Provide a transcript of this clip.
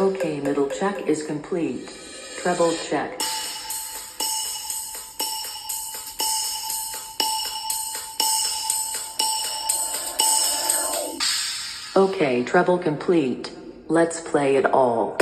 Okay, middle check is complete. Treble check. Okay, treble complete. Let's play it all.